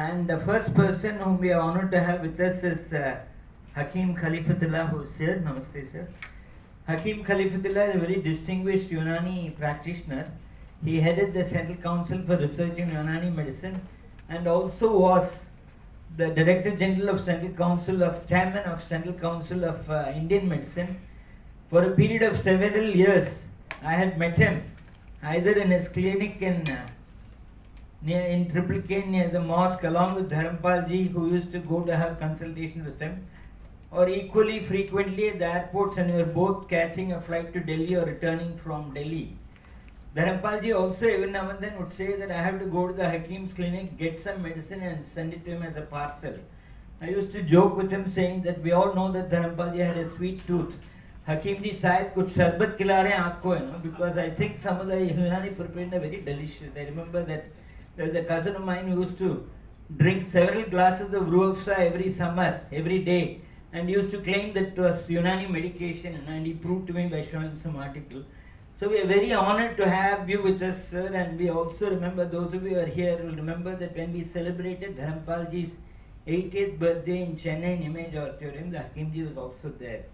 And the first person whom we are honored to have with us is Hakim Khalifatullah, who is here. Namaste, sir. Hakim Khalifatullah is a very distinguished Unani practitioner. He headed the Central Council for Research in Unani Medicine and also was the Director General of Central Council of Chairman of Central Council of Indian Medicine. For a period of several years, I had met him either in his clinic in Triple K near the mosque along with Dharampal ji, who used to go to have consultation with him, or equally frequently at the airports when we were both catching a flight to Delhi or returning from Delhi. Dharampal ji also every now and then would say that I have to go to the Hakim's clinic, get some medicine and send it to him as a parcel. I used to joke with him saying that we all know that Dharampal ji had a sweet tooth. Hakim ji शायद कुछ शरबत खिला रहे हैं आपको, because I think some of the Unani prepared are very delicious. I remember that there was a cousin of mine who used to drink several glasses of Ruh Afza every summer, every day, and used to claim that it was Unani medication, and he proved to me by showing some article. So we are very honored to have you with us, sir, and we also remember, those of you who are here will remember that when we celebrated Dharampal ji's 80th birthday in Chennai in Image Auditorium, the Hakim ji was also there.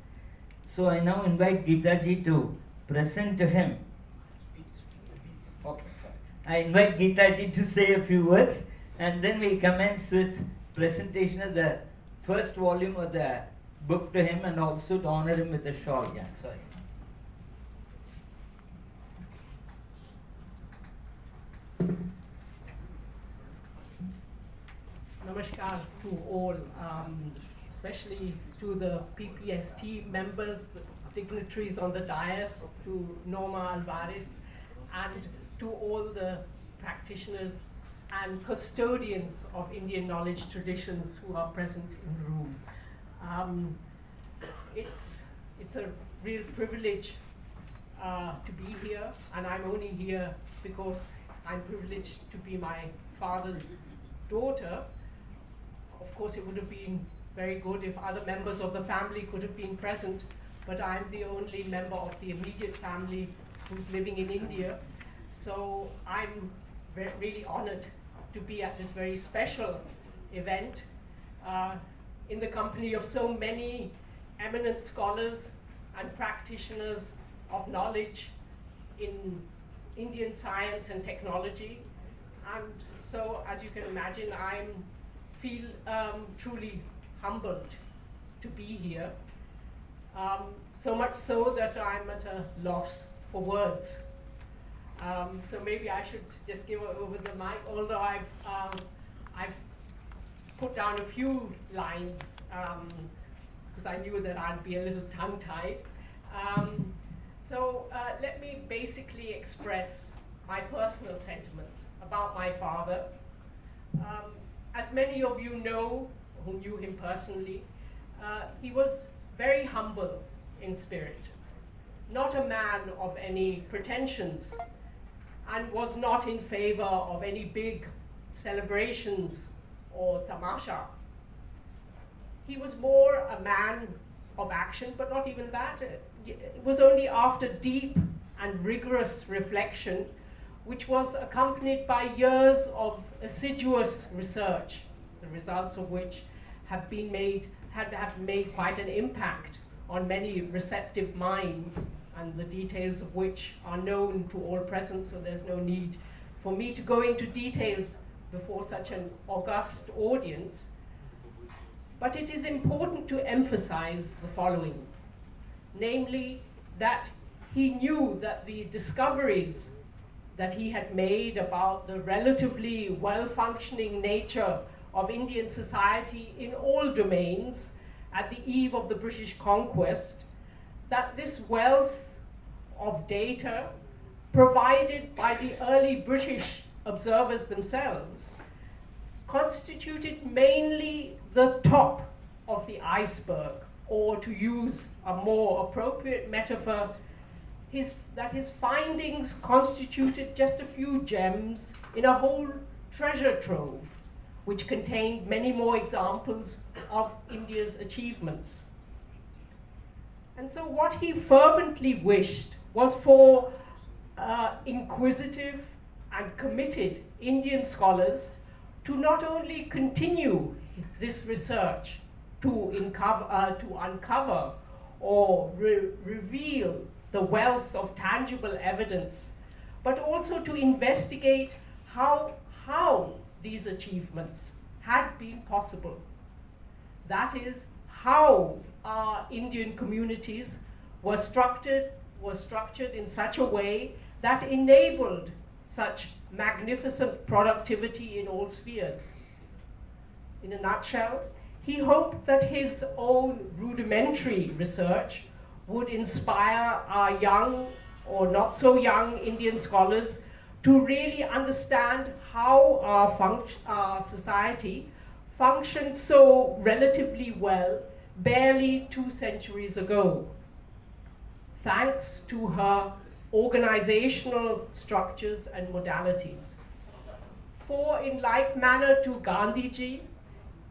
So I now invite Geeta ji to present to him. Okay, sorry. I invite Geeta ji to say a few words, and then we'll commence with presentation of the first volume of the book to him, and also to honor him with a shawl. Yeah, sorry. Namaskar to all, especially to the PPST members, the dignitaries on the dais, to Norma Alvarez, and to all the practitioners and custodians of Indian knowledge traditions who are present in the room. It's a real privilege to be here, and I'm only here because I'm privileged to be my father's daughter. Of course, it would have been very good if other members of the family could have been present, but I'm the only member of the immediate family who's living in India. So I'm really honored to be at this very special event in the company of so many eminent scholars and practitioners of knowledge in Indian science and technology. And so, as you can imagine, I feel truly humbled to be here. So much so that I'm at a loss for words. So maybe I should just give over the mic, although I've put down a few lines because I knew that I'd be a little tongue-tied. So let me basically express my personal sentiments about my father. As many of you know, who knew him personally, he was very humble in spirit, not a man of any pretensions, and was not in favor of any big celebrations or tamasha. He was more a man of action, but not even that. It was only after deep and rigorous reflection, which was accompanied by years of assiduous research, the results of which have made quite an impact on many receptive minds, and the details of which are known to all present, so there's no need for me to go into details before such an august audience. But it is important to emphasize the following, namely that he knew that the discoveries that he had made about the relatively well-functioning nature of Indian society in all domains at the eve of the British conquest, that this wealth of data provided by the early British observers themselves constituted mainly the top of the iceberg, or to use a more appropriate metaphor, that his findings constituted just a few gems in a whole treasure trove, which contained many more examples of India's achievements. And so what he fervently wished was for inquisitive and committed Indian scholars to not only continue this research to uncover or reveal the wealth of tangible evidence, but also to investigate how these achievements had been possible. That is, how our Indian communities were structured in such a way that enabled such magnificent productivity in all spheres. In a nutshell, he hoped that his own rudimentary research would inspire our young or not so young Indian scholars to really understand how our society functioned so relatively well barely 2 centuries ago, thanks to her organizational structures and modalities. For in like manner to Gandhiji,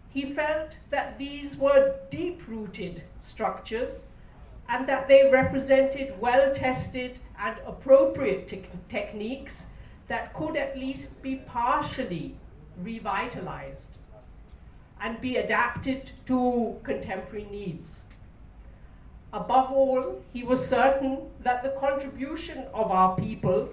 he felt that these were deep-rooted structures and that they represented well-tested and appropriate techniques that could at least be partially revitalized and be adapted to contemporary needs. Above all, he was certain that the contribution of our people,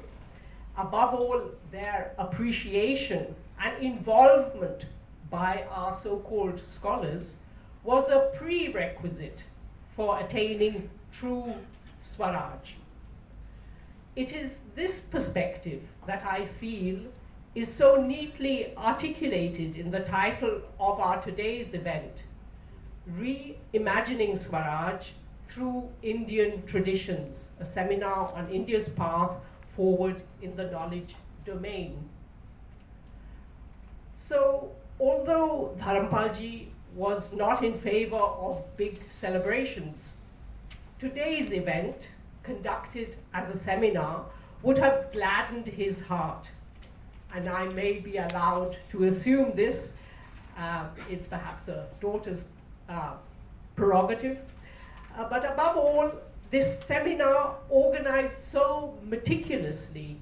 above all their appreciation and involvement by our so-called scholars, was a prerequisite for attaining true Swaraj. It is this perspective that I feel is so neatly articulated in the title of our today's event, Reimagining Swaraj Through Indian Traditions, a seminar on India's path forward in the knowledge domain. So, although Dharampalji was not in favor of big celebrations, today's event, conducted as a seminar, would have gladdened his heart. And I may be allowed to assume this. It's perhaps a daughter's prerogative. But above all, this seminar, organized so meticulously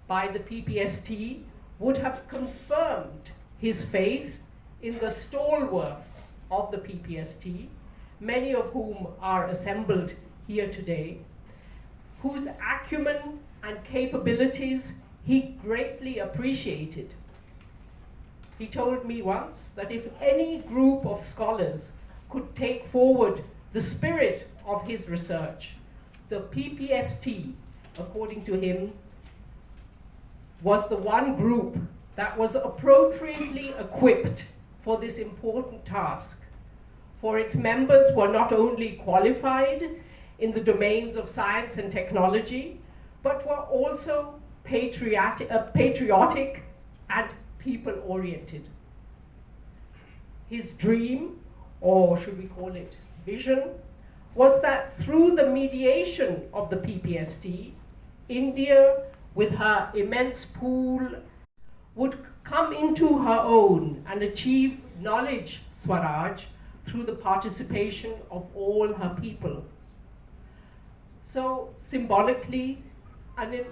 by the PPST, would have confirmed his faith in the stalwarts of the PPST, many of whom are assembled here today, whose acumen and capabilities he greatly appreciated. He told me once that if any group of scholars could take forward the spirit of his research, the PPST, according to him, was the one group that was appropriately equipped for this important task. For its members were not only qualified in the domains of science and technology, but were also patriotic and people-oriented. His dream, or should we call it vision, was that through the mediation of the PPST, India, with her immense pool, would come into her own and achieve knowledge Swaraj through the participation of all her people. So symbolically, an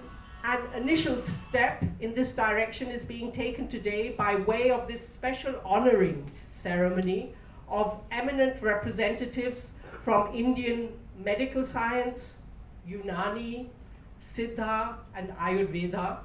initial step in this direction is being taken today by way of this special honoring ceremony of eminent representatives from Indian medical science, Unani, Siddha, and Ayurveda,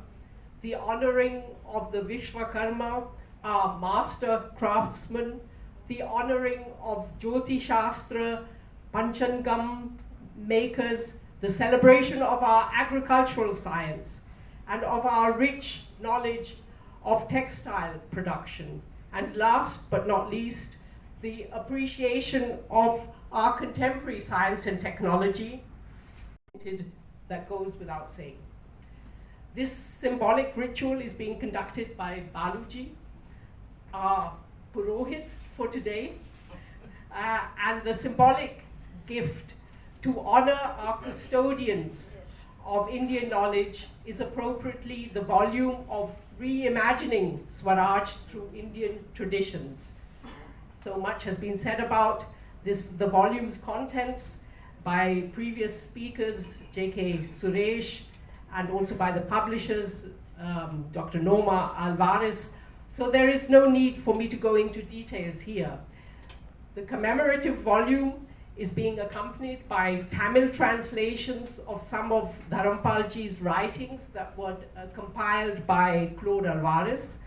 the honoring of the Vishwakarma, our master craftsman, the honoring of Jyoti Shastra, Panchangam makers, the celebration of our agricultural science, and of our rich knowledge of textile production. And last but not least, the appreciation of our contemporary science and technology, that goes without saying. This symbolic ritual is being conducted by Baluji, our Purohit for today, and the symbolic gift to honor our custodians of Indian knowledge is appropriately the volume of Reimagining Swaraj Through Indian Traditions. So much has been said about the volume's contents by previous speakers, J.K. Suresh, and also by the publishers, Dr. Norma Alvarez, So there is no need for me to go into details here. The commemorative volume is being accompanied by Tamil translations of some of Dharampalji's writings that were compiled by Claude Alvarez.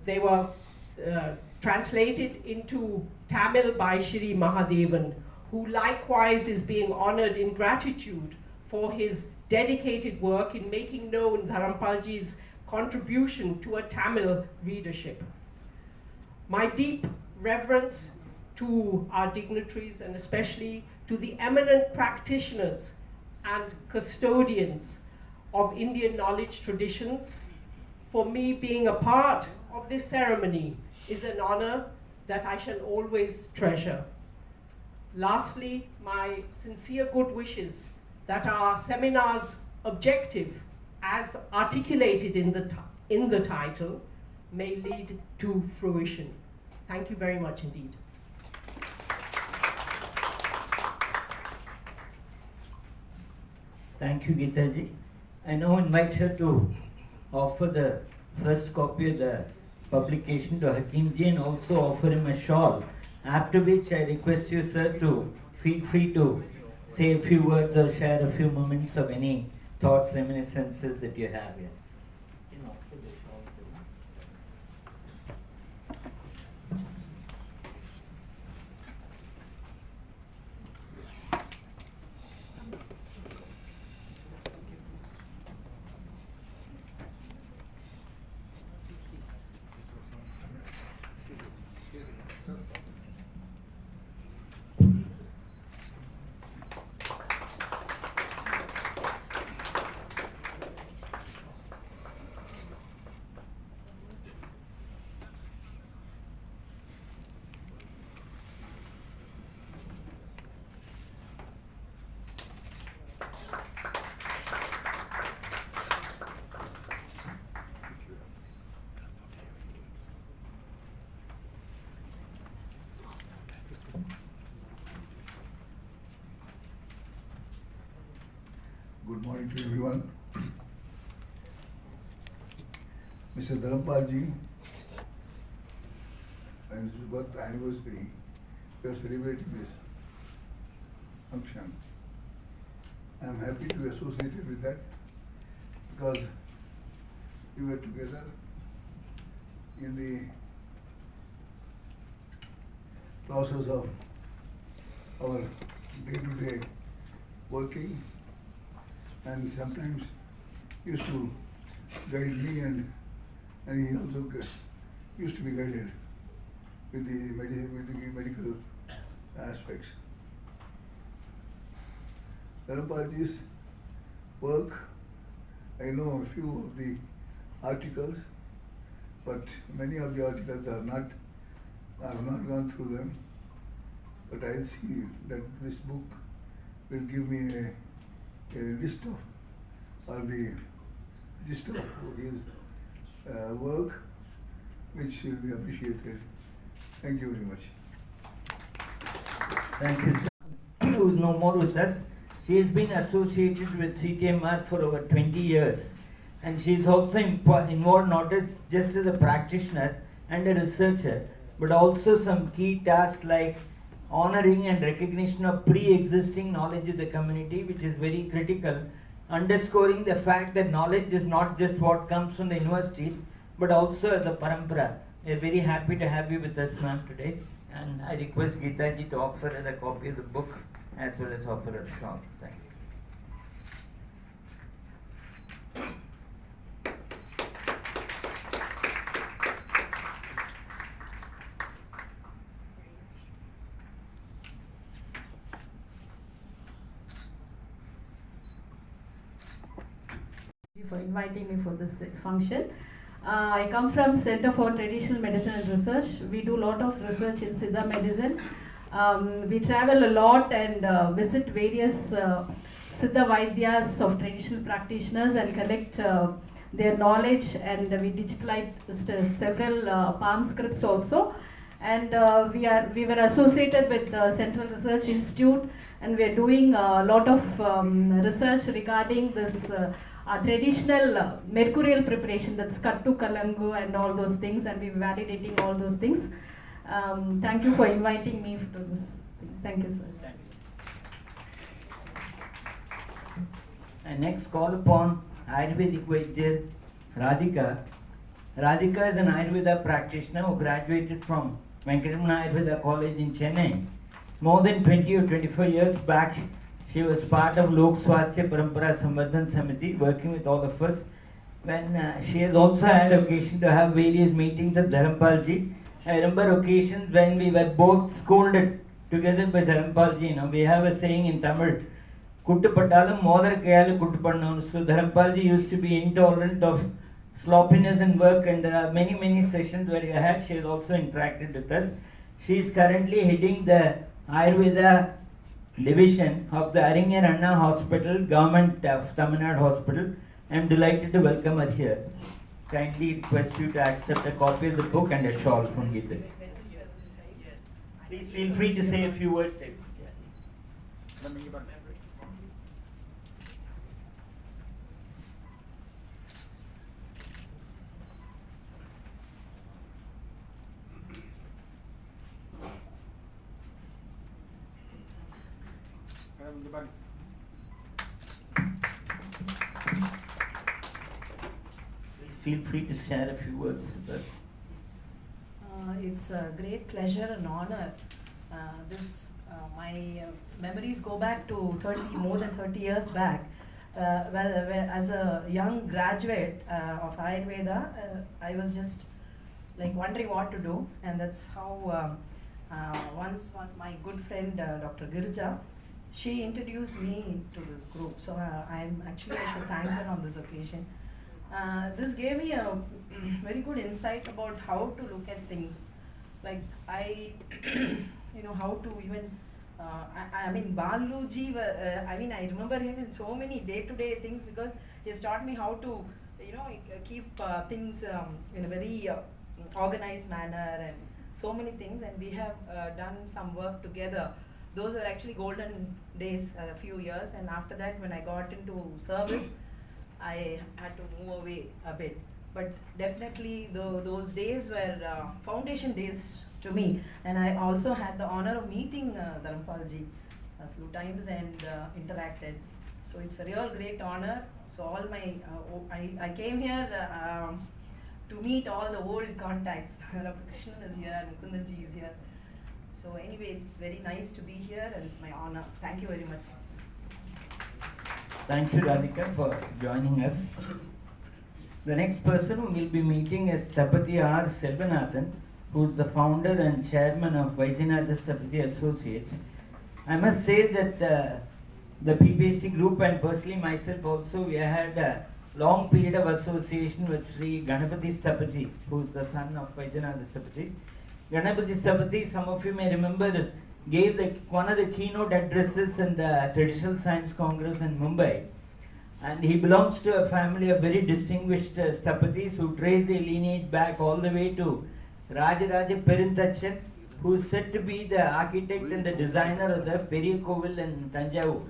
They were translated into Tamil by Shri Mahadevan, who likewise is being honored in gratitude for his dedicated work in making known Dharampalji's contribution to a Tamil readership. My deep reverence to our dignitaries, and especially to the eminent practitioners and custodians of Indian knowledge traditions. For me, being a part of this ceremony is an honor that I shall always treasure. Lastly, my sincere good wishes that our seminar's objective, as articulated in the title, may lead to fruition. Thank you very much indeed. Thank you, Geeta ji. I now invite her to offer the first copy of the publication to Hakim ji and also offer him a shawl. After which I request you, sir, to feel free to say a few words or share a few moments of any thoughts, reminiscences that you have here. Good morning to everyone. Mr. Dharampalji and his birth anniversary, we are celebrating this function. I am happy to be associated with that because we were together in the process of our day-to-day working, and sometimes used to guide me, and he also used to be guided with the medical aspects. Dharampalji's work, I know a few of the articles, but many of the articles I have not gone through them. But I'll see that this book will give me a list of, or the gist of his work, which will be appreciated. Thank you very much. Thank you, sir. Who is no more with us. She has been associated with CTMR for over 20 years, and she is also involved not just as a practitioner and a researcher, but also some key tasks like honoring and recognition of pre-existing knowledge of the community, which is very critical, underscoring the fact that knowledge is not just what comes from the universities, but also as a parampara. We are very happy to have you with us, ma'am, today. And I request Geeta ji to offer her a copy of the book as well as offer her a shawl. Thank you. For inviting me for this function. I come from Center for Traditional Medicine and Research. We do a lot of research in Siddha medicine. We travel a lot and visit various Siddha Vaidyas of traditional practitioners and collect their knowledge, and we digitalized several palm scripts also. And we were associated with the Central Research Institute, and we are doing a lot of research regarding this traditional mercurial preparation, that's kattu kalangu and all those things, and we're validating all those things. Thank you for inviting me to this thing. Thank you, sir. Thank you. I next call upon Ayurvedic Vaidya Radhika. Radhika is an Ayurveda practitioner who graduated from Venkatamana Ayurveda College in Chennai. More than 20 or 25 years back, she was part of Lok Swasthya Parampara Sambardhan Samiti, working with all of us. When she has also had occasion to have various meetings at Dharampalji. I remember occasions when we were both scolded together by Dharampalji. You know, we have a saying in Tamil, Kuttu Pattalam Modar Kayalu Kuttu Pannam. So Dharampalji used to be intolerant of sloppiness in work, and there are many sessions where she has also interacted with us. She is currently heading the Ayurveda division of the Arinyar Anna Hospital, Government of Tamil Nadu Hospital. I am delighted to welcome her here. Kindly request you to accept a copy of the book and a shawl from Geeta. Please feel free to say a few words. Feel free to share a few words with us. It's a great pleasure and honor. My memories go back to more than 30 years back. Where as a young graduate of Ayurveda, I was just like wondering what to do, and that's how once my good friend Dr. Girija, she introduced me to this group. So I should thank her on this occasion. This gave me a very good insight about how to look at things. Like how to even, Baluji, I remember him in so many day-to-day things, because he has taught me how to, keep things in a very organized manner, and so many things, and we have done some work together. Those were actually golden days, a few years, and after that, when I got into service, I had to move away a bit. But definitely those days were foundation days to me, and I also had the honor of meeting Dharampalji a few times and interacted. So it's a real great honor. So all my, I came here to meet all the old contacts. Dr. Krishnan is here, Mukundanji is here. So anyway, it's very nice to be here, and it's my honor. Thank you very much. Thank you, Radhika, for joining us. The next person who will be meeting is Thapati R. Selvanathan, who is the founder and chairman of Vaidyanath Thapati Associates. I must say that the PPST group and personally myself also, we had a long period of association with Sri Ganapati Thapati, who is the son of Vaidyanath Thapati. Ganapati Thapati, some of you may remember, gave one of the keynote addresses in the Traditional Science Congress in Mumbai. And he belongs to a family of very distinguished Sthapatis who trace their lineage back all the way to Rajaraja Perintachan, who is said to be the architect and the designer of the Periya Kovil in Tanjavur.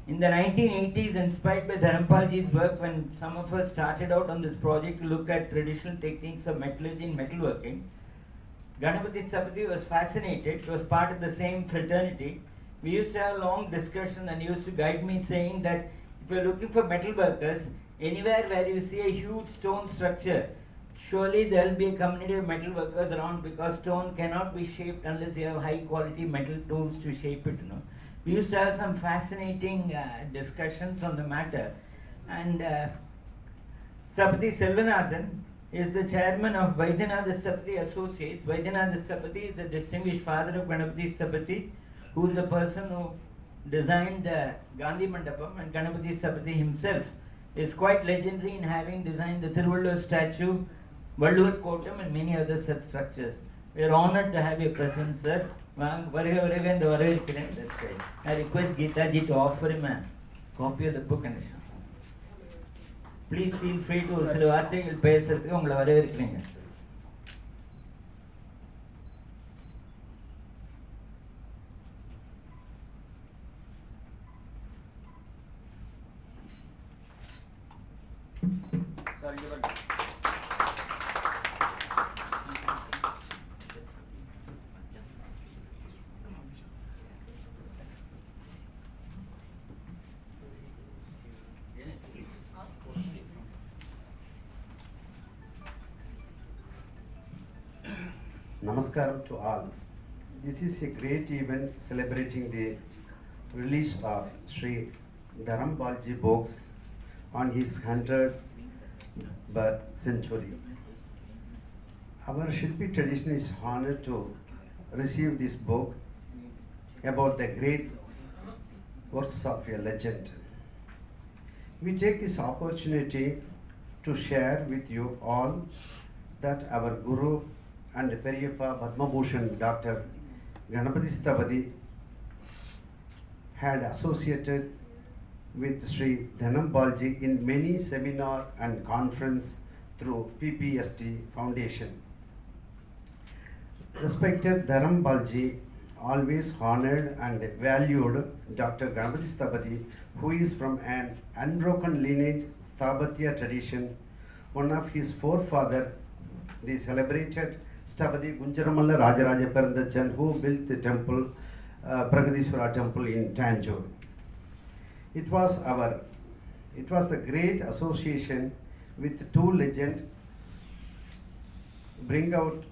In the 1980s, inspired by Dharampalji's work, when some of us started out on this project to look at traditional techniques of metallurgy and metalworking, Ganapati Thapati was fascinated. He was part of the same fraternity. We used to have long discussions, and he used to guide me saying that if you're looking for metal workers, anywhere where you see a huge stone structure, surely there will be a community of metal workers around, because stone cannot be shaped unless you have high quality metal tools to shape it. We used to have some fascinating discussions on the matter. And Thapati Selvanathan is the chairman of Vaidyanath Thapati Associates. Vaidyanath Thapati is the distinguished father of Ganapati Thapati, who is the person who designed the Gandhi Mandapam, and Ganapati Thapati himself is quite legendary in having designed the Thiruvallur statue, Valluvar Kotam, and many other such structures. We are honored to have your presence, sir. That's right. I request Geeta ji to offer him a copy of the book and a shawl. Please feel free to சில வார்த்தைகள் பேசுறதுக்கு உங்களை வரவேற்கிறேங்க. Namaskaram to all. This is a great event celebrating the release of Sri Dharam Balji books on his 100th birth century. Our Shilpi tradition is honored to receive this book about the great works of a legend. We take this opportunity to share with you all that our Guru and Periyappa Padma Bhushan Dr. Ganapati Sthavadi had associated with Sri Dhanam Balji in many seminar and conference through PPST Foundation. Respected Dharam Balji always honored and valued Dr. Ganapati Sthavadi, who is from an unbroken lineage Sthabatya tradition. One of his forefathers, the celebrated Sthavadi Gunjaramalla Rajaraja Perandachan, who built the temple, Pragadishwara temple in Tanjore. It was the great association with two legends bring out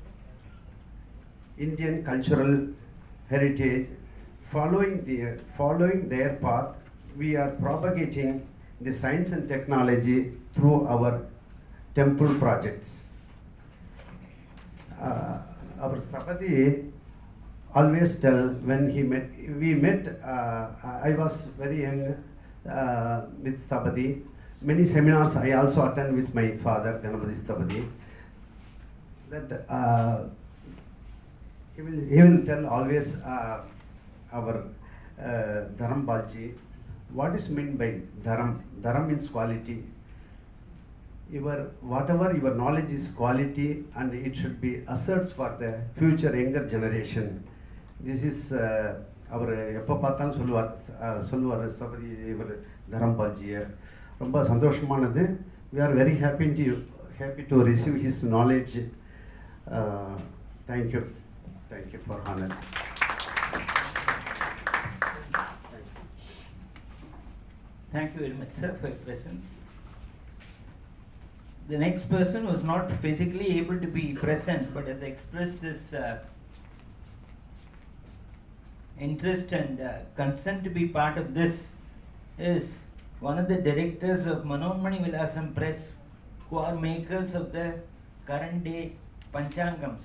Indian cultural heritage. Following their path, we are propagating the science and technology through our temple projects. Our Sthavadi always tell when we met, I was very young with Sthavadi. Many seminars I also attend with my father, Ganapati Sthavadi. That he will tell always our Dharam Balji, what is meant by Dharam? Dharam means quality. Whatever your knowledge is quality, and it should be asserts for the future younger generation. This is அவர் எப்போ பார்த்தாலும் சொல்லுவார் ஸ்தபதி இவர் தரம் பால்ஜியை ரொம்ப சந்தோஷமானது. We are very happy to receive his knowledge. Thank you for honor. Thank you very much, sir, for your presence. The next person was not physically able to be present but has expressed his interest and consent to be part of this is one of the directors of Manonmani Vilasam Press, who are makers of the current day Panchangams.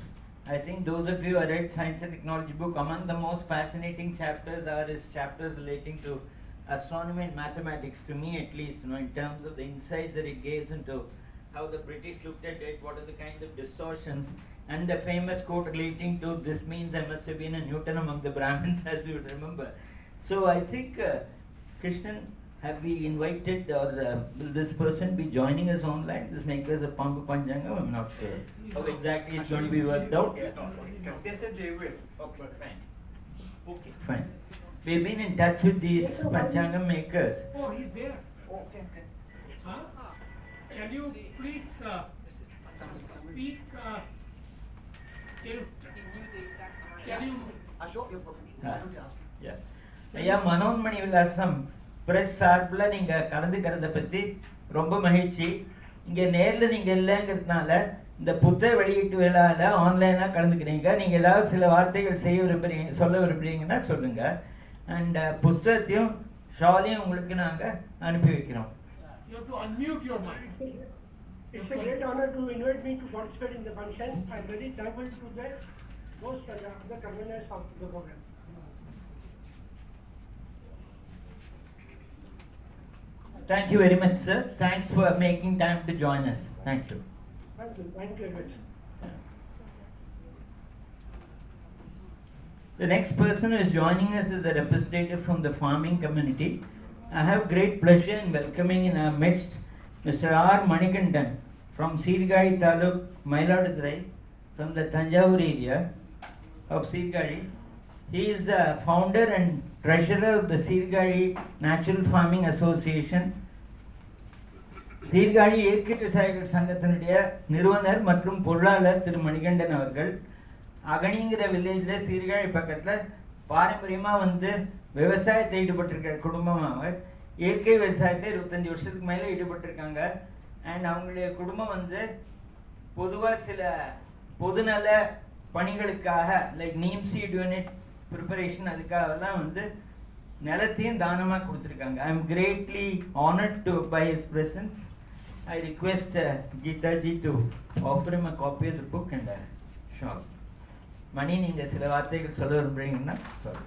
I think those of you who read Science and Technology book, among the most fascinating chapters are his chapters relating to astronomy and mathematics, to me at least, in terms of the insights that it gives into how the British looked at it, what are the kind of distortions, and the famous quote relating to this means I must have been a Newton among the Brahmins, as you would remember. So I think, Krishnan, have we invited or will this person be joining us online, this makers of Pambu Panchangam? I'm not sure how exactly it's going to be worked out. They said they will. Okay, fine. We've been in touch with these Panchangam makers. Oh, he's there. Okay. Huh? Can you please speak? Can you? Yeah. ஐயா மனோன்மணி விலாசம் press சார்பில் நீங்கள் கலந்துக்கிறத பற்றி ரொம்ப மகிழ்ச்சி. இங்கே நேரில் நீங்கள் இல்லைங்கிறதுனால இந்த புத்தக வெளியீட்டு விழாவில் ஆன்லைனாக கலந்துக்கிறீங்க. நீங்கள் ஏதாவது சில வார்த்தைகள் சொல்ல விரும்புகிறீங்கன்னா சொல்லுங்கள். அண்ட் புஸ்தகத்தையும் ஷாலையும் உங்களுக்கு நாங்கள் அனுப்பி வைக்கிறோம். You have to unmute your mic. It's a great honor to invite me to participate in the function. I'm very thankful to the most the conveners of the program. Thank you very much, sir. Thanks for making time to join us. Thank you. Thank you very much. The next person who is joining us is a representative from the farming community. I have great pleasure in welcoming in our midst Mr. R. Manikandan from Sirgari Taluk, Mayiladuthurai, from the Tanjavur area of Sirgari. He is the founder and treasurer of the Sirgari Natural Farming Association. Sirkazhi இயற்கை விவசாயிகள் சங்கத்தினுடைய நிறுவனர் மற்றும் பொருளாளர் திரு மணிகண்டன் அவர்கள் அகனிங்கிற வில்லேஜில் சீர்காழி பக்கத்தில் பாரம்பரியமாக வந்து விவசாயத்தை ஈடுபட்டிருக்கிற குடும்பமாக இயற்கை விவசாயத்தை 25 வருஷத்துக்கு மேலே ஈடுபட்டிருக்காங்க. அண்ட் அவங்களுடைய குடும்பம் வந்து பொதுவாக சில பொதுநல பணிகளுக்காக like neem seed unit preparation அதுக்காகலாம் வந்து நிலத்தையும் தானமாக கொடுத்துருக்காங்க. I am greatly honored to by his presence. I request Geeta ji to offer him a copy of the book and a shawl. மணி நீங்கள் சில வார்த்தைகள் சொல்ல விரும்புகிறீங்கன்னா சாரி.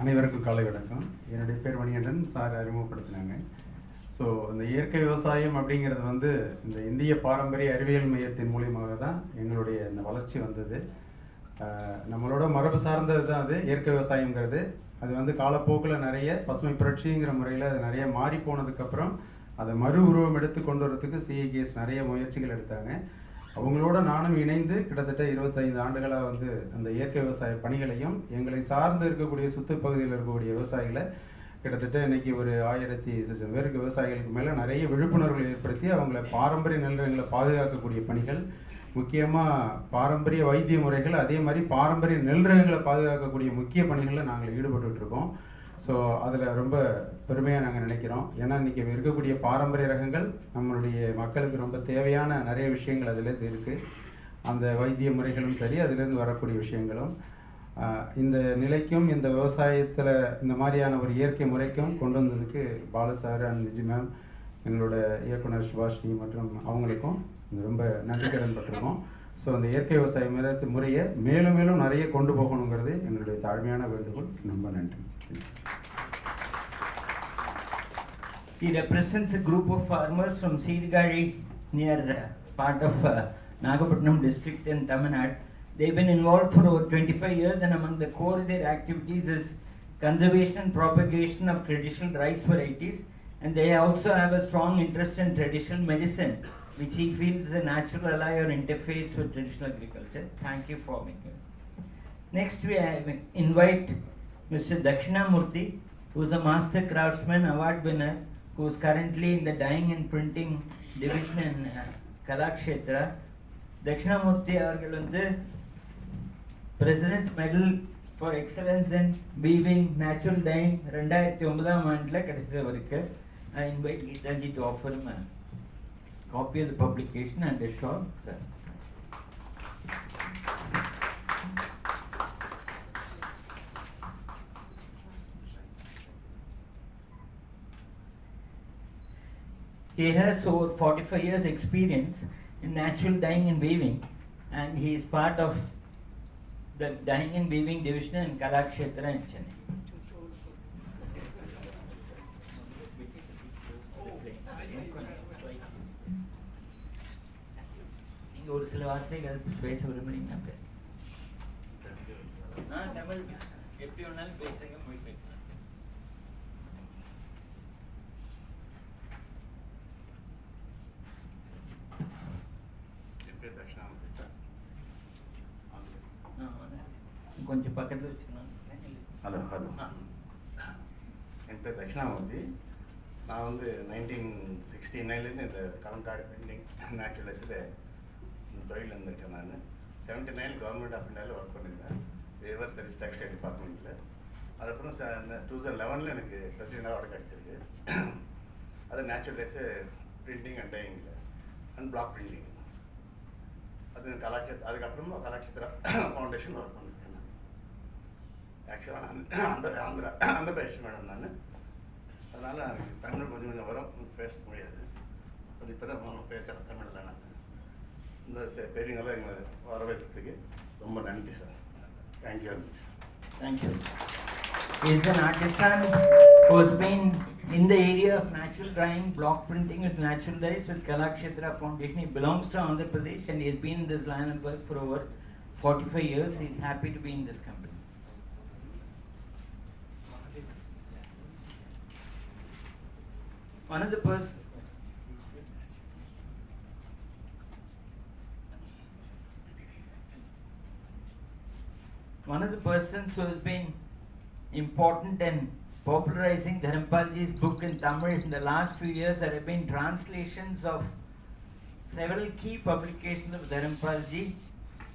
அனைவருக்கும் காலை வணக்கம். என்னுடைய பேர் மணிகண்டன், சார் அறிமுகப்படுத்தினாங்க. ஸோ இந்த இயற்கை விவசாயம் அப்படிங்கிறது வந்து இந்த இந்திய பாரம்பரிய அறிவியல் மையத்தின் மூலியமாக தான் எங்களுடைய இந்த வளர்ச்சி வந்தது. நம்மளோட மரபு சார்ந்தது தான் அது இயற்கை விவசாயங்கிறது. அது வந்து காலப்போக்கில் நிறைய பசுமை புரட்சிங்கிற முறையில் அது நிறைய மாறி போனதுக்கப்புறம் அதை மறு உருவம் எடுத்து கொண்டு வரதுக்கு சிஐகேஎஸ் நிறைய முயற்சிகள் எடுத்தாங்க. அவங்களோட நானும் இணைந்து கிட்டத்தட்ட 25 ஆண்டுகளாக வந்து அந்த இயற்கை விவசாய பணிகளையும் எங்களை சார்ந்து இருக்கக்கூடிய சுற்றுப்பகுதியில் இருக்கக்கூடிய விவசாயிகளை கிட்டத்தட்ட இன்றைக்கி ஒரு 1000 பேருக்கு விவசாயிகளுக்கு மேலே நிறைய விழிப்புணர்வுகளை ஏற்படுத்தி அவங்கள பாரம்பரிய நெல்ரகங்களை பாதுகாக்கக்கூடிய பணிகள், முக்கியமாக பாரம்பரிய வைத்திய முறைகள், அதே மாதிரி பாரம்பரிய நெல்ரகங்களை பாதுகாக்கக்கூடிய முக்கிய பணிகளில் நாங்கள் ஈடுபட்டுருக்கோம். ஸோ அதில் ரொம்ப பெருமையாக நாங்கள் நினைக்கிறோம். ஏன்னா இன்றைக்கி இருக்கக்கூடிய பாரம்பரிய ரகங்கள் நம்மளுடைய மக்களுக்கு ரொம்ப தேவையான நிறைய விஷயங்கள் அதிலேருந்து இருக்குது. அந்த வைத்திய முறைகளும் சரி, அதிலேருந்து வரக்கூடிய விஷயங்களும் இந்த நிலைக்கும் இந்த விவசாயத்தில் இந்த மாதிரியான ஒரு இயற்கை முறைக்கும் கொண்டு வந்ததுக்கு Balu sir and Viji ma'am, எங்களோட இயக்குனர் சுபாஷினி மற்றும் அவங்களுக்கும் ரொம்ப நன்றி கடன் பட்டிருக்கோம். ஸோ அந்த இயற்கை விவசாய முறையை மேலும் மேலும் நிறைய கொண்டு போகணுங்கிறது எங்களுடைய தாழ்மையான வேண்டுகோள். ரொம்ப நன்றி. He represents a group of farmers from Sirgari near part of Nagapattinam district in Tamil Nadu. They've been involved for over 25 years, and among the core of their activities is conservation and propagation of traditional rice varieties, and they also have a strong interest in traditional medicine, which he feels is a natural ally or interface with traditional agriculture. Thank you for being here. Next we invite Mr. Dakshinamurthy, who is a master craftsman award winner, who is currently in the dyeing and printing division in Kalakshetra. Dakshinamurthy avargal vandu President's Medal for Excellence in Weaving Natural Dyeing 2009 ஆண்டில் கிடைத்தவருக்கு. I invite Geeta ji to offer him a copy of the publication and a shawl. Sir. He has over 45 years experience in natural dyeing and weaving, and he is part of the dyeing and weaving division in Kalakshetra in Chennai. நீங்க ஒரு சில வார்த்தைகள் பேச விரும்புறீங்கன்னா தமிழ் எப்படி வேணாலும் பேசுங்க. கொஞ்சம் பக்கத்தில் வச்சுக்கணும். ஹலோ என் பேர் தட்சிணாமூர்த்தி. நான் வந்து 1969 இந்த கலங்காடு பெயிண்டிங் நேச்சுரலைஸில் இந்த தொழில் இருந்திருக்கேன். நான் 79 கவர்மெண்ட் ஆஃப் இந்தியாவில் ஒர்க் பண்ணியிருந்தேன், ரிவர்ஸ் சர்வீஸ் டெக்ஸ்டைல் டிபார்ட்மெண்ட்டில். அதுக்கப்புறம் 2011 எனக்கு பிரசிடென்ட் அவார்டு கிடச்சிருக்கு. அது நேச்சுரலைஸு பிரிண்டிங் அண்ட் டையிங்கில் அண்ட் பிளாக் பிரிண்டிங். அது அதுக்கப்புறமா கலாட்சேத்ரா ஃபவுண்டேஷன் ஒர்க் பண்ணியிருக்கேன். ஆக்சுவலாக நான் அந்த பேஷன் மேடம் நான். அதனால் எனக்கு தமிழ் கொஞ்சம் வரும், பேச முடியாது. அது இப்போ தான் பேசுகிறேன் தமிழில். நான் இந்த பெரியவங்களாம் எங்களை வரவேற்கிறதுக்கு ரொம்ப நன்றி sir. Thank you very much. Thank you. He is an artisan who has been in the area of natural dyeing, block printing with natural dyes with Kalakshetra Foundation. He belongs to Andhra Pradesh and he has been in this line of work for over 45 years. He is happy to be in this company. One of the persons who has been important in popularizing Dharampalji's book in Tamil in the last few years, there have been translations of several key publications of Dharampalji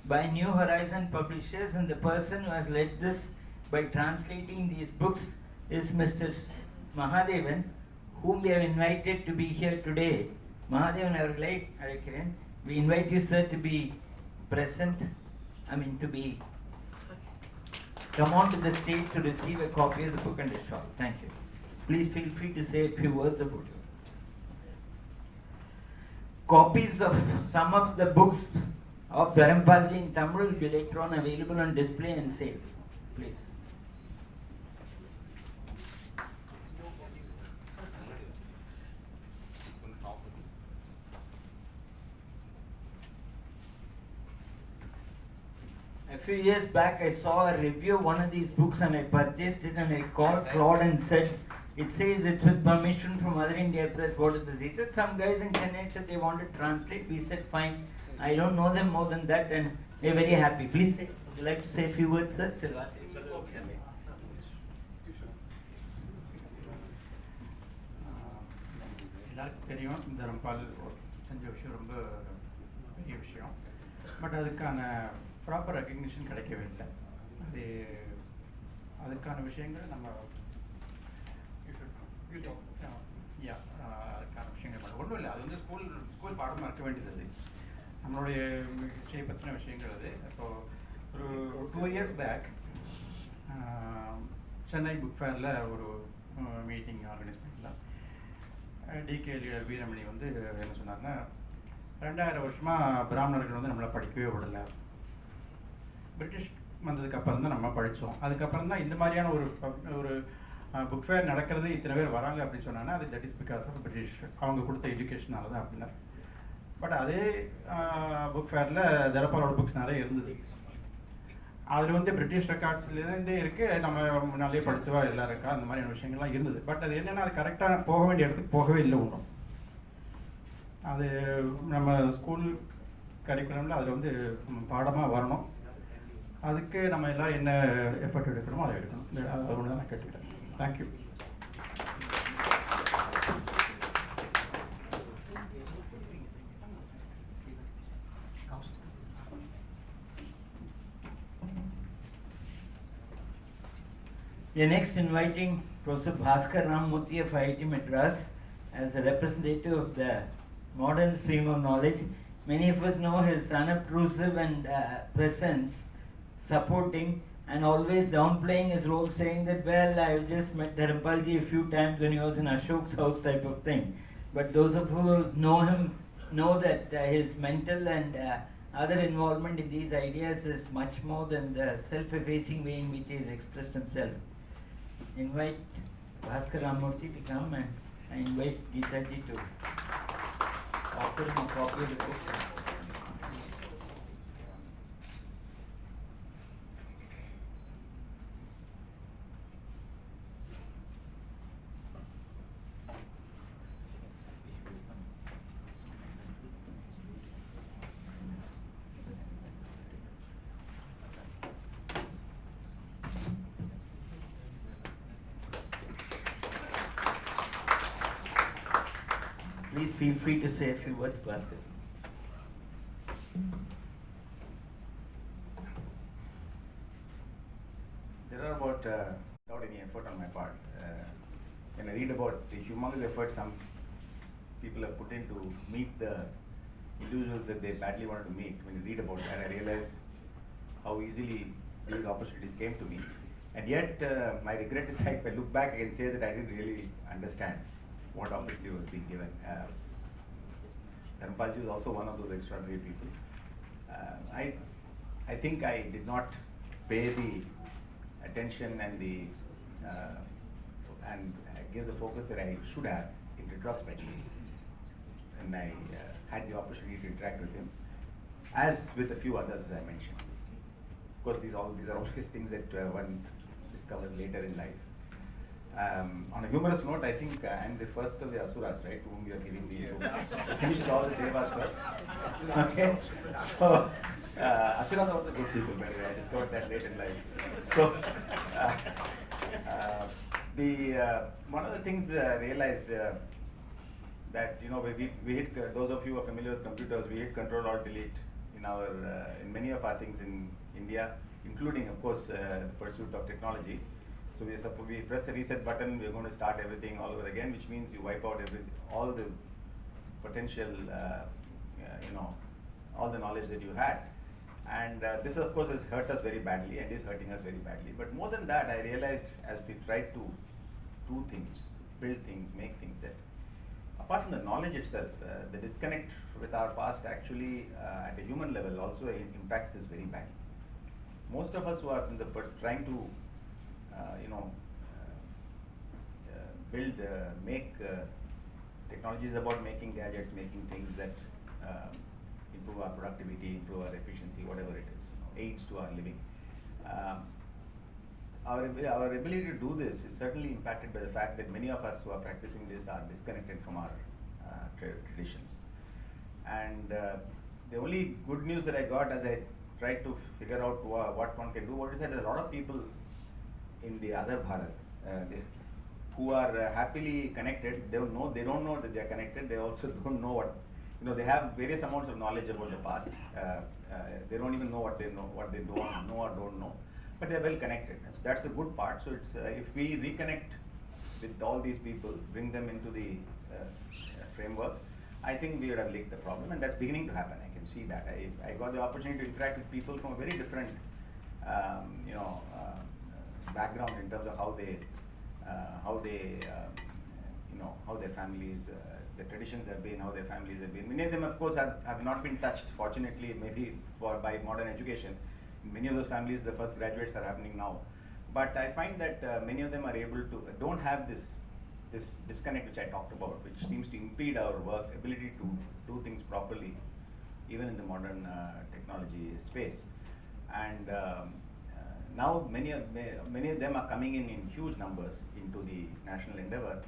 by New Horizon Publishers, and the person who has led this by translating these books is Mr. Mahadevan, whom we have invited to be here today. Mahadevan Avargalai Alaikiren, we invite you, sir, to be present, come on to the stage to receive a copy of the book and a shawl. Thank you. Please feel free to say a few words about it. Copies of some of the books of Dharampalji in Tamil will be later on available on display and sale. Please. A few years back, I saw a review of one of these books and I purchased it, and I called Claude and said, it says it's with permission from Other India Press. What is this? He said some guys in Chennai said they want to translate. We said fine. I don't know them more than that, and we're very happy. Please say, would you like to say a few words, sir? எல்லாருக்கும் தெரியும் தரம்பால் செஞ்ச விஷயம் ரொம்ப பெரிய விஷயம். But அதுக்கான proper recognition கிடைக்கவே இல்லை. அதுக்கான விஷயங்கள் நம்ம அதுக்கான விஷயங்கள் ஒன்றும் இல்லை. அது வந்து ஸ்கூல் பாடமாக இருக்க வேண்டியது. அது நம்மளுடைய ஹிஸ்டரியை பற்றின விஷயங்கள். அது அப்போது ஒரு 2 years பேக் சென்னை புக் ஃபேரில் ஒரு மீட்டிங் ஆர்கனைஸ் பண்ணிடலாம். டிகே லீடர் வீரமணி வந்து என்ன சொன்னார்னா, 2000 வருஷமாக பிராமணர்கள் வந்து நம்மளை படிக்கவே விடலை. பிரிட்டிஷ் வந்ததுக்கு அப்புறம் தான் நம்ம படித்தோம். அதுக்கப்புறம் தான் இந்த மாதிரியான ஒரு புக் ஃபேர் நடக்கிறது, இத்தனை பேர் வராங்க அப்படின்னு சொன்னாங்கன்னா, அது that is because of British, அவங்க கொடுத்த எஜுகேஷனால தான் அப்படின்னா. பட் அதே புக் ஃபேரில் தரப்பாலோட புக்ஸ் நிறைய இருந்தது. அதில் வந்து பிரிட்டிஷ் ரெக்கார்ட்ஸ்லேருந்தே இருக்குது, நம்ம முன்னாலே படித்தவா எல்லாம் இருக்கா, அந்த மாதிரியான விஷயங்கள்லாம் இருந்தது. பட் அது என்னென்னா, அது கரெக்டாக போக வேண்டிய இடத்துக்கு போகவே இல்லை ஒன்றும். அது நம்ம ஸ்கூல் கரிக்குலமில் அதில் வந்து பாடமாக வரணும். அதுக்கு நம்ம எல்லோரும் என்ன எஃபர்ட் எடுக்கணுமோ அதை எடுக்கணும். அது ஒன்று தான் நான் கேட்டுக்கிறேன். Thank you. We are next inviting Professor Bhaskar Ramamurthy of IIT Madras as a representative of the modern stream of knowledge. Many of us know his unobtrusive and presence, supporting and always downplaying his role, saying that, well, I just met Dharampalji a few times when he was in Ashok's house type of thing. But those of who know him know that his mental and other involvement in these ideas is much more than the self-effacing way in which he has expressed himself. Invite Bhaskar Ramamurthy to come, and I invite Geeta ji to offer him a copy of the book. Please feel free to say a few words, Bhaskar. There are about, without any effort on my part, when I read about the humongous effort some people have put in to meet the individuals that they badly wanted to meet, when you read about that, I realize how easily these opportunities came to me. And yet, my regret is if I look back, I can say that I didn't really understand what opportunity was being given. Dharampalji is also one of those extraordinary people. I think I did not pay the attention and give the focus that I should have in retrospect. And I had the opportunity to interact with him, as with a few others as I mentioned. course, these are always things that one discovers later in life. On a humorous note, I think I'm the first of the Asuras, right, to whom you are giving the I finished all the Devas first. Okay, so Asuras are also good people, by the way. I discovered that late in life. So one of the things I realized that we hit those of you who are familiar with computers, we hit Control Alt Delete in many of our things in India, including of course pursuit of technology. So we press the reset button, we're going to start everything all over again, which means you wipe out all the potential, all the knowledge that you had. And this of course has hurt us very badly and is hurting us very badly. But more than that, I realized as we tried to do things, build things, make things, that apart from the knowledge itself, the disconnect with our past actually at a human level also impacts this very badly. Most of us who are trying to make technology is about making gadgets, making things that improve our productivity, improve our efficiency, whatever it is, aids to our living. Our ability to do this is certainly impacted by the fact that many of us who are practicing this are disconnected from our traditions. And the only good news that I got as I tried to figure out what one can do, what is that there are a lot of people in the other Bharat who are happily connected. They don't know that they are connected. They also don't know what, they have various amounts of knowledge about the past. They don't even know what they don't know or don't know, but they are well connected. So that's the good part. So it's if we reconnect with all these people, bring them into the framework, I think we would have licked the problem, and that's beginning to happen. I can see that. I got the opportunity to interact with people from a very different, background in terms of how their families, the traditions have been, how their families have been. Many of them, of course, have not been touched, fortunately, maybe by modern education. In many of those families, the first graduates are happening now. But I find that many of them are able to, don't have this disconnect which I talked about, which seems to impede our work, ability to do things properly, even in the modern technology space. And now many of them are coming in huge numbers into the national endeavor,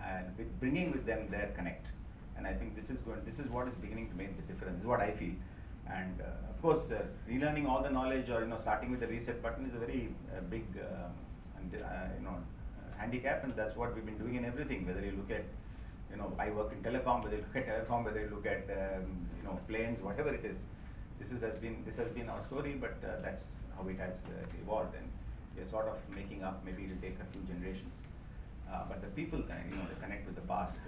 and bringing with them their connect. And I think this is what is beginning to make the difference. This is what I feel. And of course, relearning all the knowledge, or starting with the reset button, is a very big handicap, and that's what we've been doing in everything. Whether you look at, I work in telecom, whether you look at telecom, whether you look at planes, whatever it is. This has been our story, but that's how it has evolved, and we're sort of making up. Maybe it'll take a few generations, but the people they connect with the past,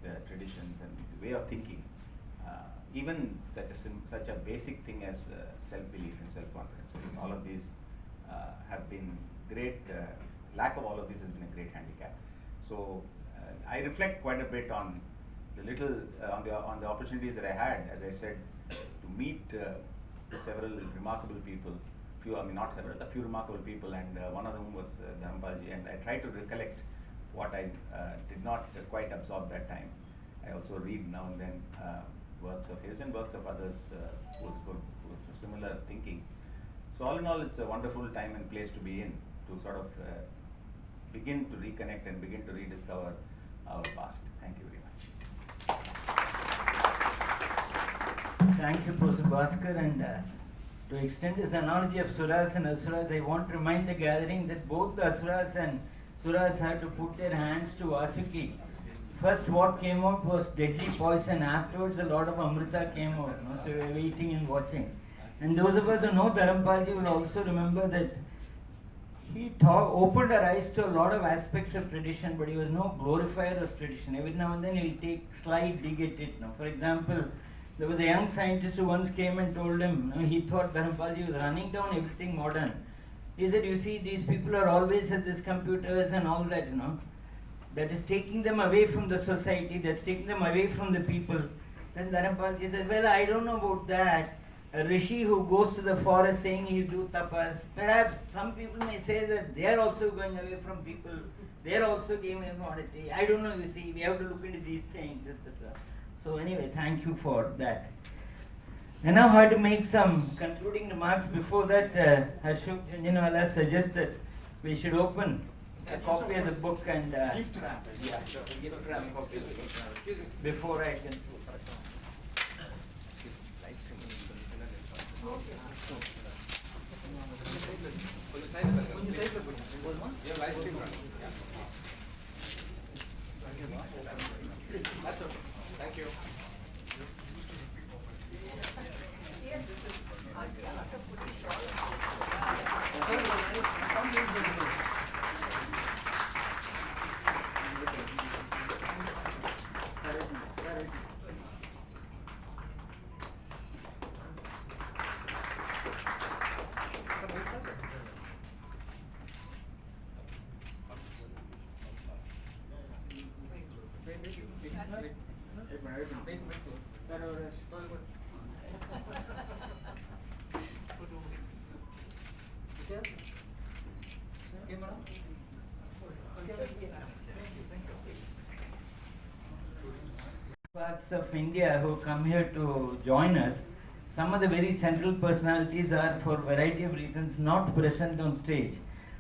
the traditions, and the way of thinking. Even such a basic thing as self-belief and self-confidence. I think all of these have been great. Lack of all of this has been a great handicap. So I reflect quite a bit on the on the opportunities that I had, as I said, to meet several remarkable people. A few remarkable people, and one of them was Dharampalji, and I tried to recollect what I did not quite absorb that time. I also read now and then works of his and works of others who have similar thinking. So all in all, it's a wonderful time and place to be in, to sort of begin to reconnect and begin to rediscover our past. Thank you very much. Thank you, Professor Bhaskar. And to extend this analogy of Suras and Asuras, I want to remind the gathering that both the Asuras and Suras had to put their hands to Vasuki. First, what came out was deadly poison. Afterwards, a lot of Amrita came out. So we were waiting and watching. And those of us who know Dharampalji will also remember that he opened our eyes to a lot of aspects of tradition, but he was no glorifier of tradition. Every now and then he'll take slight dig at it. For example, there was a young scientist who once came and told him, he thought Dharampalji was running down everything modern. He said, you see, these people are always at these computers and all that, that is taking them away from the society, that's taking them away from the people. Then Dharampalji said, well, I don't know about that. A rishi who goes to the forest saying he do tapas, perhaps some people may say that they are also going away from people, they are also giving immortality. I don't know, you see, we have to look into these things, etc. So anyway, thank you for that. And now I have to make some concluding remarks. Before that, Ashok Jhunjhunwala suggests that we should open a copy of the book and gift wrap copy of the book before I conclude. Thank you. Parts of India who come here to join us, some of the very central personalities are, for a variety of reasons, not present on stage.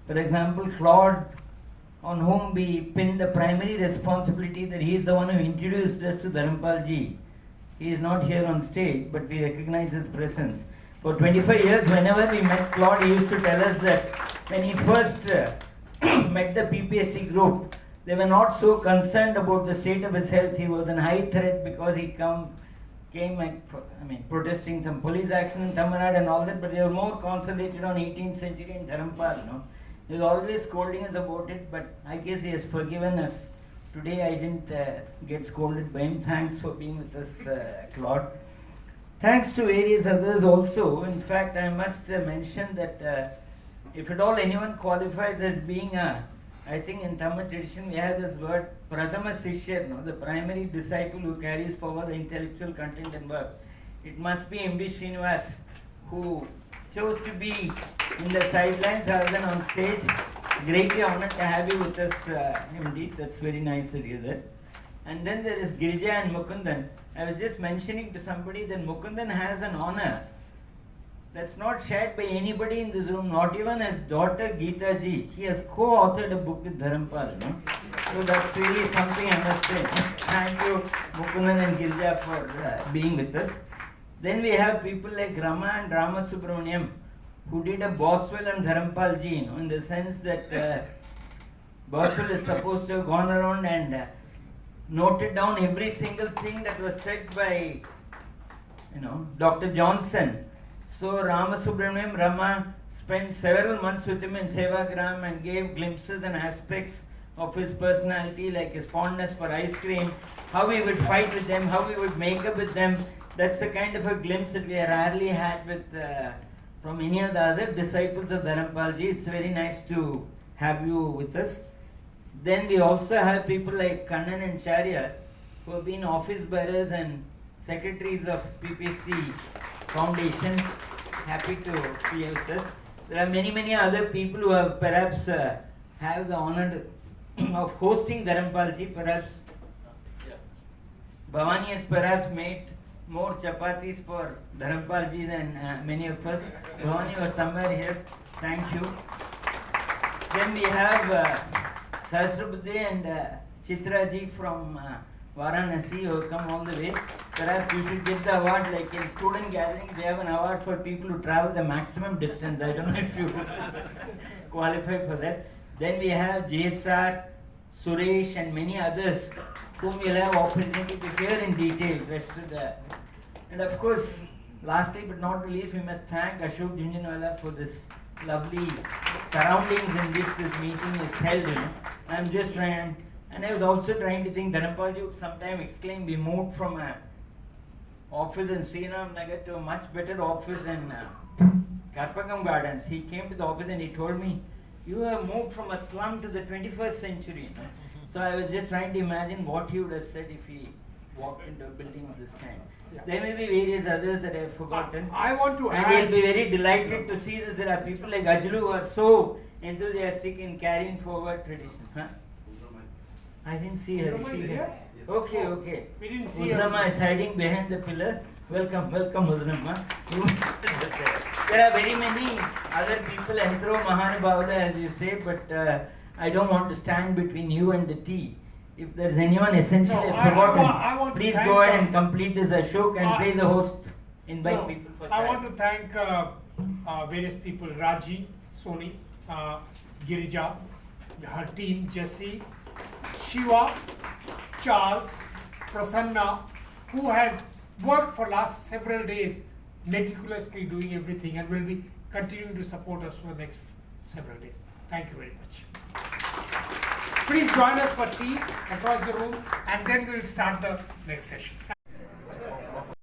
For example, Claude, on whom we pin the primary responsibility that he is the one who introduced us to Dharampalji. He is not here on stage, but we recognize his presence. For 25 years, whenever we met Claude, he used to tell us that when he first met the PPST group, they were not so concerned about the state of his health. He was in high threat because he came protesting some police action in Tamil Nadu and all that, but they were more concentrated on 18th century and Dharampal, He was always scolding us about it, but I guess he has forgiven us. Today I didn't get scolded by him. Thanks for being with us, Claude. Thanks to various others also. In fact, I must mention that if at all anyone qualifies as being I think in Tamil tradition we have this word Prathama Sishya, the primary disciple who carries forward the intellectual content and work. It must be M.B. Srinivas, who chose to be in the sidelines rather than on stage. Greatly honored to have you with us, MD. That's very nice to hear that. And then there is Girija and Mukundan. I was just mentioning to somebody that Mukundan has an honor that's not shared by anybody in this room, not even his daughter Geeta ji. He has co-authored a book with Dharampal. So that's really something I must say. Thank you, Mukundan and Girija, for being with us. Then we have people like Rama and Rama Subramaniam, who did a Boswell and Dharampal ji, in the sense that Boswell is supposed to have gone around and noted down every single thing that was said by, Dr. Johnson. So Rama Subramaniam, Rama spent several months with him in Sevagram and gave glimpses and aspects of his personality, like his fondness for ice cream, how he would fight with them, how he would make up with them. That's the kind of a glimpse that we rarely had with from any of the other disciples of Dharampalji. It's very nice to have you with us. Then we also have people like Kannan and Charya, who have been office bearers and secretaries of PPST Foundation. Happy to be with us. There are many other people who have perhaps have the honor of hosting Dharampalji. Perhaps Bhavani has perhaps made more chapatis for Dharampalji than many of us. Bhavani was somewhere here. Thank you. Then we have Sahasrabuddhe and Chitra ji from Varanasi, who have come all the way. Perhaps you should get the award, like in student gatherings, we have an award for people who travel the maximum distance. I don't know if you qualify for that. Then we have JSR, Suresh and many others whom we'll have opportunity to hear in detail. Rest of the, and of course, lastly but not least, we must thank Ashok Jhunjhunwala for this lovely surroundings in which this meeting is held. I'm just trying, and I was also trying to think Dharampalji would sometime exclaim, we moved from a office in Sriram Nagar to a much better office in Karpagam Gardens. He came to the office and he told me, you have moved from a slum to the 21st century. So I was just trying to imagine what he would have said if he walked into a building of this kind. Yeah. There may be various others that I have forgotten. I want to and add. we'll be very delighted to see that there are people like Ajlu who are so enthusiastic in carrying forward tradition. Huh? I didn't see her. Uzrama is here? Okay. We didn't see Uzrama her. is hiding behind the pillar. Welcome, Mudunamma. There are very many other people, Entro Mahanabhavula, as you say, but I don't want to stand between you and the tea. If there is anyone essentially forgotten, I want to please thank, go ahead and complete this Ashok and play the host. Invite people for I that. want to thank various people, Raji, Soni, Girija, her team, Jesse, Shiva, Charles, Prasanna, who has worked for last several days meticulously doing everything and will be continuing to support us for the next several days. Thank you very much. Please join us for tea across the room and then we'll start the next session.